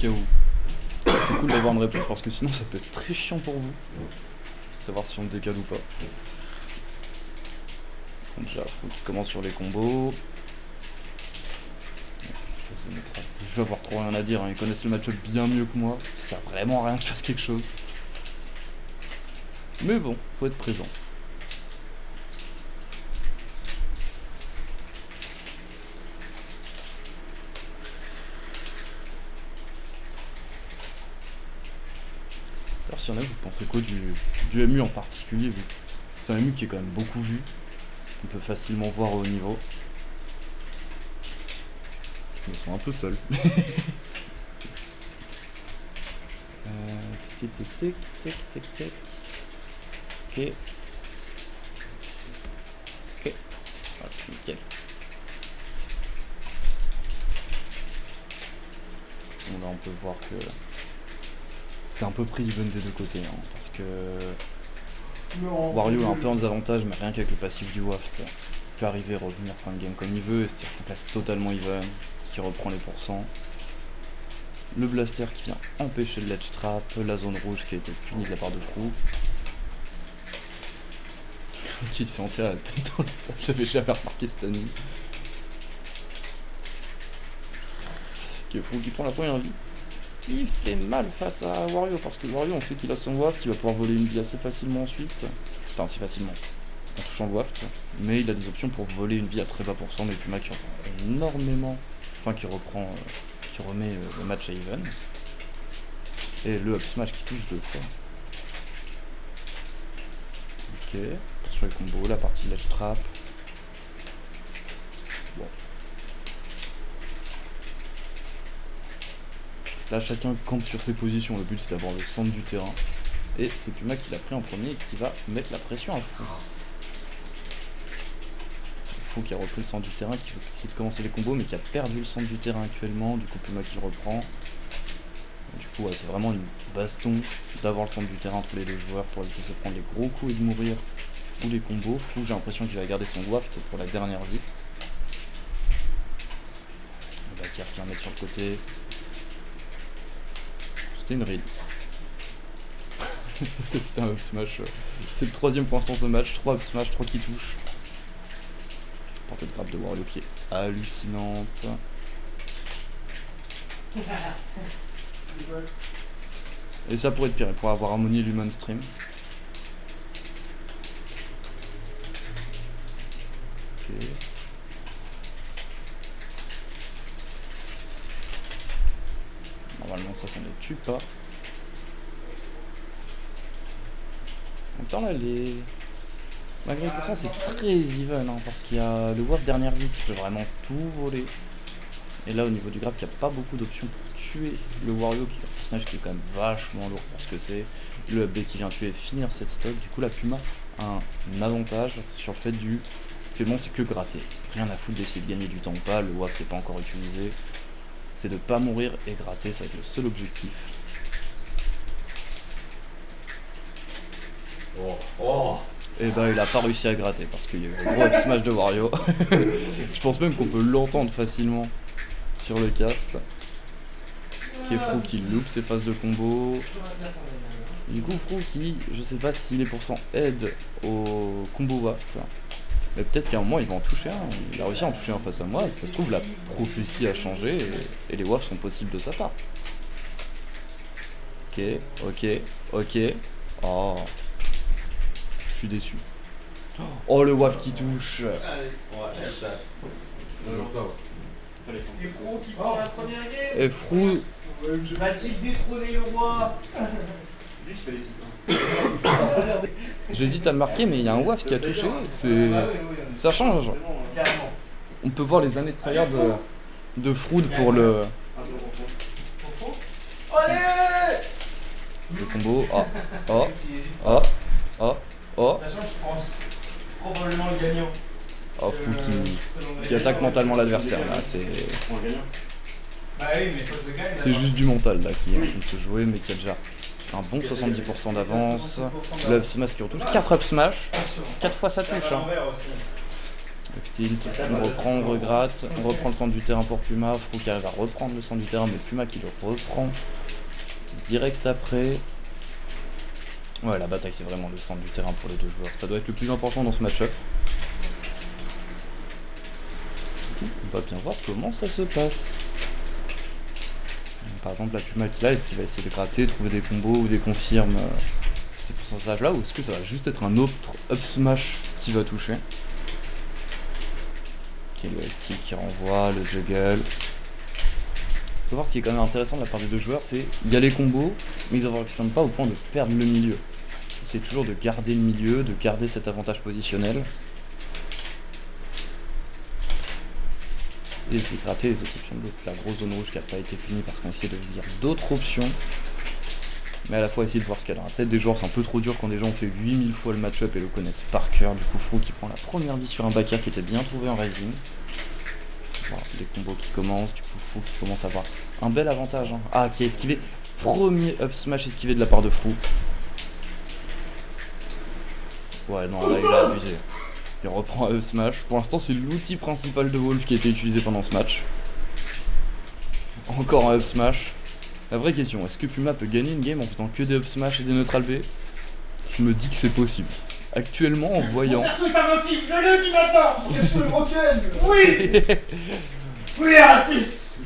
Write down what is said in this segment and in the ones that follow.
cas où. C'est cool d'avoir une réponse parce que sinon ça peut être très chiant pour vous. Savoir si on décale ou pas. Donc déjà, faut qu'il commence sur les combos. Je vais avoir trop rien à dire, hein. Ils connaissent le match-up bien mieux que moi. Ça sert vraiment à rien que je fasse quelque chose. Mais bon, faut être présent. Alors si y en a, vous pensez quoi du MU en particulier, vu que c'est un MU qui est quand même beaucoup vu. On peut facilement voir au haut niveau. Je me sens un peu seul. Tic tic tic tic tic tic. Ok. Ok. Ah, nickel. Bon, là on peut voir que c'est un peu pris even des deux côtés, hein, parce que Wario a un peu en désavantage, mais rien qu'avec le passif du Waft, il peut arriver à revenir point de game comme il veut, c'est-à-dire qu'on place totalement even, qui reprend les pourcents. Le blaster qui vient empêcher le ledge trap, la zone rouge qui a été punie de la part de Frou. Qui s'est enterré à la tête dans le sable, j'avais jamais remarqué cette année. Ok, Frou qui prend la première vie. Ce qui fait mal face à Wario, parce que Wario on sait qu'il a son waft, il va pouvoir voler une vie assez facilement ensuite. Enfin assez facilement, en touchant le waft. Mais il a des options pour voler une vie à très bas pourcent, mais Puma qui reprend énormément. Enfin qui reprend, qui remet le match à even. Et le up smash qui touche 2 fois. Ok, sur les combos, la partie ledge trap. Bon. Là chacun campe sur ses positions, le but c'est d'avoir le centre du terrain. Et c'est Puma qui l'a pris en premier et qui va mettre la pression à Frou. Frou qui a repris le centre du terrain, qui veut essayer de commencer les combos mais qui a perdu le centre du terrain actuellement, du coup Puma qui le reprend. Du coup ouais, c'est vraiment une baston d'avoir le centre du terrain entre les deux joueurs pour éviter de se prendre les gros coups et de mourir ou les combos. Frou j'ai l'impression qu'il va garder son waft pour la dernière vie. Il va qui va mettre sur le côté. C'était une raid. C'était un up smash. C'est le troisième pour l'instant ce match, 3 up smash, 3 qui touchent. Portée de grappe de Wario qui est hallucinante. Et ça pourrait être pire, il pourrait avoir Harmony et Lumen Stream. Ok. Normalement ça ne tue pas. En même temps là les... Malgré le pourcent c'est très even, hein, parce qu'il y a le WAF dernière vie qui peut vraiment tout voler. Et là au niveau du grab il n'y a pas beaucoup d'options pour tuer le Wario qui est un personnage qui est quand même vachement lourd pour ce que c'est. Le UB qui vient tuer et finir cette stock. Du coup la Puma a un avantage sur le fait du... Actuellement c'est que gratter. Rien à foutre d'essayer de gagner du temps ou pas, le WAF n'est pas encore utilisé. C'est de pas mourir et gratter, ça va être le seul objectif. Et bah il a pas réussi à gratter parce qu'il y a eu le gros up smash de Wario. Je pense même qu'on peut l'entendre facilement sur le cast. Qui est Frou qui loupe ses phases de combo. Du coup Frou qui, je sais pas si les pourcents aident au combo waft. Mais peut-être qu'à un moment il va en toucher un. Il a réussi à en toucher un face à moi. Ça se trouve la prophétie a changé et les wafts sont possibles de sa part. Ok, ok, ok. Oh. Je suis déçu. Oh le waft qui touche. Et Frou qui prend la première game. Et Frou. Va-t-il détrôner le roi? C'est lui qui fait les sites. J'hésite à le marquer mais il y a un waft qui a touché. C'est... Ça change. Genre. On peut voir les années de tryhard de Frou pour le... Le combo. Oh. Oh. Oh. Oh. Oh. Sachant que je pense probablement le gagnant. Oh, Frou qui attaque mentalement l'adversaire là, c'est... Bah oui, mais faut se gagner. C'est juste du mental là qui est en train de se jouer mais qui a déjà un bon 70% d'avance. Le up smash qui retouche, 4 up smash, 4 fois ça touche. Hein. Up tilt, on reprend, on regratte, on reprend le centre du terrain pour Puma, Frou qui arrive à reprendre le centre du terrain, mais Puma qui le reprend direct après. Ouais, la bataille c'est vraiment le centre du terrain pour les deux joueurs, ça doit être le plus important dans ce match-up. On va bien voir comment ça se passe. Par exemple la Puma qui là, est-ce qu'il va essayer de gratter, trouver des combos ou des confirmes ces pourcentages là, ou est-ce que ça va juste être un autre up smash qui va toucher? Ok, le L-tilt qui renvoie, le juggle. On peut voir ce qui est quand même intéressant de la part des deux joueurs, c'est il y a les combos, mais ils n'extendent pas au point de perdre le milieu. C'est toujours de garder le milieu, de garder cet avantage positionnel. Et essayer de gratter les autres options de l'autre. La grosse zone rouge qui n'a pas été punie parce qu'on essaie de lire d'autres options. Mais à la fois essayer de voir ce qu'il y a dans la tête des joueurs, c'est un peu trop dur quand des gens ont fait 8000 fois le match-up et le connaissent par cœur. Du coup Frou qui prend la première vie sur un back air qui était bien trouvé en rising. Voilà, les combos qui commencent, du coup Frou qui commence à avoir un bel avantage. Hein. Ah, qui a esquivé. Premier up smash esquivé de la part de Frou. Ouais, non, là il a abusé. Il reprend un up smash. Pour l'instant, c'est l'outil principal de Wolf qui a été utilisé pendant ce match. Encore un up smash. La vraie question, est-ce que Puma peut gagner une game en faisant que des up smash et des neutral B? Je me dis que c'est possible. Actuellement, en voyant... Perso est invincible, je le dis maintenant. Qu'est-ce que broken? Oui. Oui, raciste.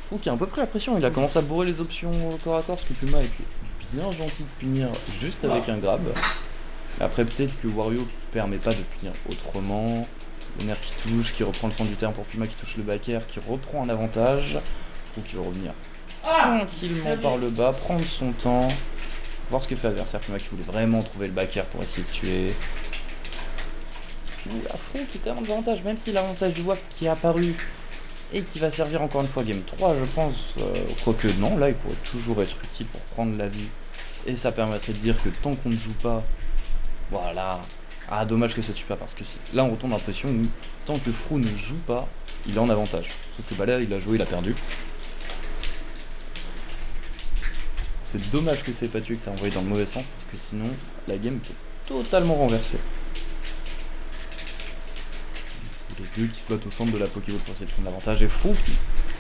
Frou qui a un peu pris la pression, il a commencé à bourrer les options corps à corps parce que Puma était bien gentil de punir juste avec un grab. Après peut-être que Wario permet pas de punir autrement. Le nerf qui touche, qui reprend le centre du terrain pour Puma qui touche le back air, qui reprend un avantage. Frou qui va revenir tranquillement par le bas, prendre son temps, voir ce que fait l'adversaire. Puma qui voulait vraiment trouver le back air pour essayer de tuer. À Frou qui est quand même un avantage, même si l'avantage du Waft qui est apparu et qui va servir encore une fois game 3 je pense, quoique non, là il pourrait toujours être utile pour prendre la vie et ça permettrait de dire que tant qu'on ne joue pas, voilà, ah dommage que ça tue pas parce que là on retombe dans l'impression où tant que Frou ne joue pas, il est en avantage, sauf que bah là il a joué, il a perdu. C'est dommage que ça ait pas tué, que ça a envoyé dans le mauvais sens parce que sinon la game peut totalement renverser. Les deux qui se battent au centre de la Pokéball pour essayer de prendre l'avantage et Frou qui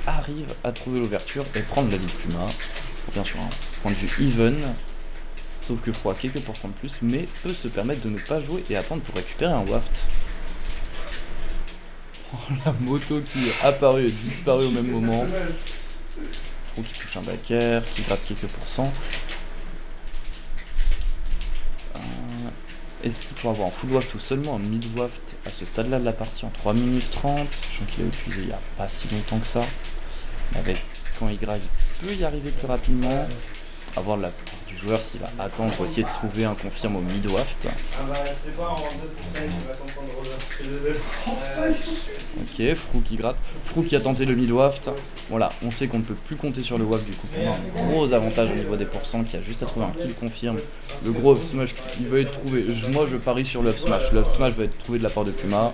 arrive à trouver l'ouverture et prendre la vie de Puma. On revient sur un point de vue even, sauf que Frou a quelques pourcents de plus mais peut se permettre de ne pas jouer et attendre pour récupérer un waft. La moto qui est apparue et disparue au même moment. Frou qui touche un back air, qui gratte quelques pourcents. Est-ce qu'il pourra avoir un full waft ou seulement un mid waft à ce stade là de la partie en 3 minutes 30, sachant qu'il a utilisé il n'y a pas si longtemps que ça. Avec quand il grave, il peut y arriver plus rapidement. À voir de la part du joueur s'il va attendre pour essayer de trouver un confirme au mid waft. Ah bah c'est pas en 2 sessions qu'il va comprendre Rosa. Je suis désolé. Ok, Frou qui gratte. Frou qui a tenté le mid waft. Voilà, on sait qu'on ne peut plus compter sur le waft du coup. On a un gros avantage au niveau des pourcents qui a juste à trouver un kill confirme. Le gros up smash qui va être trouvé. Moi je parie sur le up smash. Le up smash va être trouvé de la part de Puma.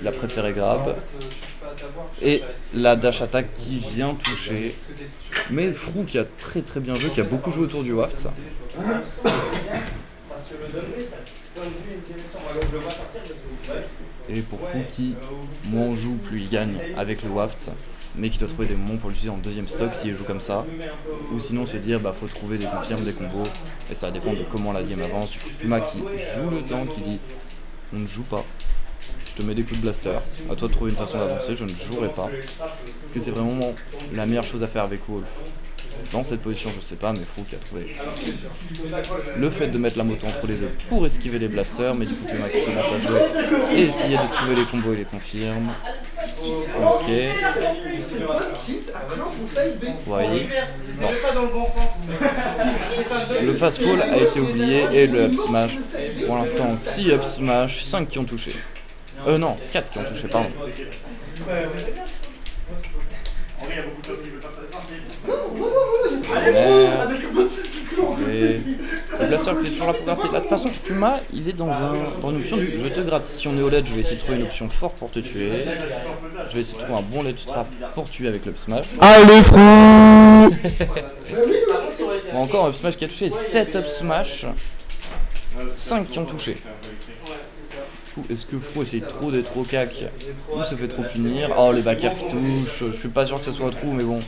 Il a préféré grab. Et la dash attack qui vient toucher. Mais Frou qui a très très bien joué, qui a beaucoup joué autour du waft. Et pour Frou qui moins on joue plus il gagne avec le waft, mais qui doit trouver des moments pour l'utiliser en deuxième stock s'il joue comme ça, ou sinon se dire bah faut trouver des confirmes, des combos, et ça dépend de comment la game avance. Du coup Puma qui joue le temps, qui dit on ne joue pas, je te mets des coups de blaster, à toi de trouver une façon d'avancer, je ne jouerai pas. Est-ce que c'est vraiment la meilleure chose à faire avec Wolf? Dans cette position je sais pas, mais Frou qui a trouvé le fait de mettre la moto entre les deux pour esquiver les blasters, mais du coup Puma qui commence à jouer et essayer de trouver les combos et les confirmes. Ok. Vous voyez, bon. Le fast fall a été oublié et le up smash. Pour l'instant 6 up smash, 5 qui ont touché. Non, 4 qui ont touché, pardon. Il y a beaucoup de choses qui veulent faire ça. Le blaster qui est toujours là pour gratter. Là, de toute façon, Puma, il est dans une option du je te gratte. Si on est au ledge, je vais essayer de trouver une option forte pour te tuer. Je vais essayer de trouver un bon ledge trap pour tuer avec le up smash. Allez, Frou! Bon, encore un up smash qui a touché 7 up smash. 5 qui ont touché. Ouais, c'est ça. Est-ce que Frou essaye trop d'être trop cac ou se fait trop punir? Oh, les backers qui touchent. Je suis pas sûr que ce soit trou, mais bon.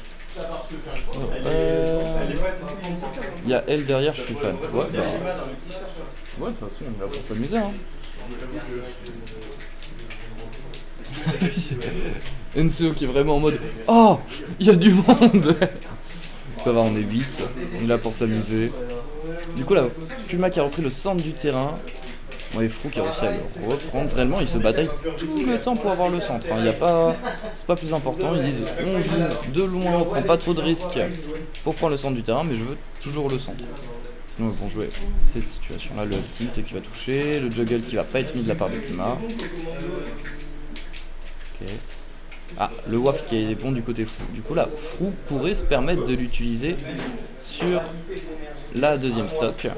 Il y a elle derrière, je suis fan. Ouais, bah. Ouais, de toute façon, on est là pour s'amuser, hein. NCO qui est vraiment en mode oh, il y a du monde. Ça va, on est 8, on est là pour s'amuser. Du coup là, Puma qui a repris le centre du terrain. Ouais, Frou qui a réussi à le reprendre. Réellement, ils se bataillent tout le temps pour avoir le centre. Il y a pas, c'est pas plus important. Ils disent on joue de loin, on prend pas trop de risques pour prendre le centre du terrain, mais je veux toujours le centre. Sinon ils vont jouer cette situation là, le tilt qui va toucher, le juggle qui va pas être mis de la part de Puma. Ok. Ah, le waft qui est bon du côté Frou. Du coup là, Frou pourrait se permettre de l'utiliser sur la deuxième stock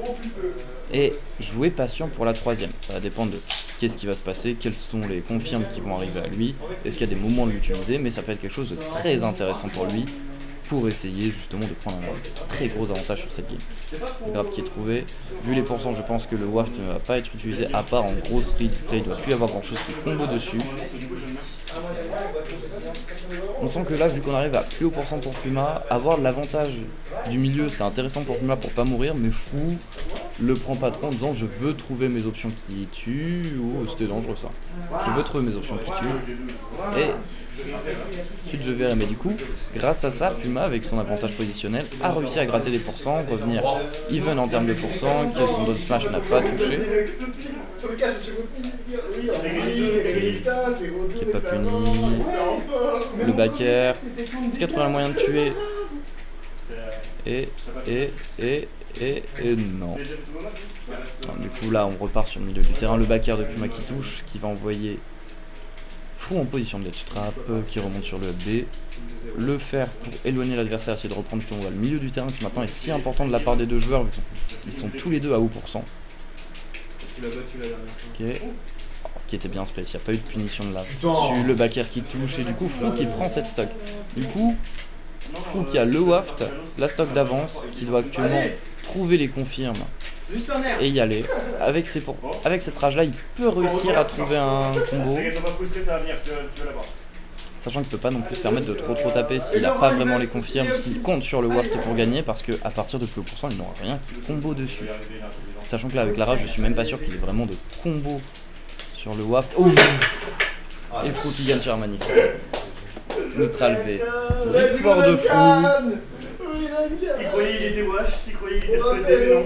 et jouer patient pour la troisième. Ça va dépendre de qu'est-ce qui va se passer, quels sont les confirmes qui vont arriver à lui, est-ce qu'il y a des moments de l'utiliser, mais ça peut être quelque chose de très intéressant pour lui pour essayer justement de prendre un très gros avantage sur cette game. Le grab qui est trouvé. Vu les pourcents, je pense que le waft ne va pas être utilisé à part en grosse read. Il ne doit plus y avoir grand chose qui combo dessus. On sent que là, vu qu'on arrive à plus haut pourcent pour Puma, avoir l'avantage du milieu, c'est intéressant pour Puma pour pas mourir, mais Frou le prend pas trop en disant je veux trouver mes options qui tuent, ou c'était dangereux ça. Je veux trouver mes options qui tuent. Et ensuite je verrai, mais du coup, grâce à ça, Puma, avec son avantage positionnel, a réussi à gratter des pourcents, revenir even en termes de pourcents, qui son down smash n'a pas touché. Qui est pas puni. Le backer. Est-ce qu'il a trouvé un moyen de tuer? Et non. Non. Du coup là on repart sur le milieu du terrain. Le backer de Puma qui touche, qui va envoyer Frou en position de ledge trap, qui remonte sur le B. Le faire pour éloigner l'adversaire, essayer de reprendre justement le milieu du terrain qui maintenant est si important de la part des deux joueurs vu qu'ils sont tous les deux à haut pourcent. Ok. Ce qui était bien space, il n'y a pas eu de punition de là. Sur le backer qui touche et du coup Frou qui prend cette stock. Du coup, Frou qui a le waft, la stock d'avance, qui doit actuellement trouver les confirmes et y aller. Avec cette rage là, il peut réussir à trouver un combo. Sachant qu'il ne peut pas non plus se permettre de trop taper s'il n'a pas vraiment les confirmes, s'il compte sur le waft pour gagner, parce qu'à partir de plus haut pourcent, il n'aura rien qui combo dessus. Sachant que là avec la rage, je suis même pas sûr qu'il ait vraiment de combo sur le waft. Oh, et Frou qui gagne sur un magnifique. Neutral V. Victoire de Frou. Il croyait qu'il était wash, il croyait qu'il était reflété, mais non.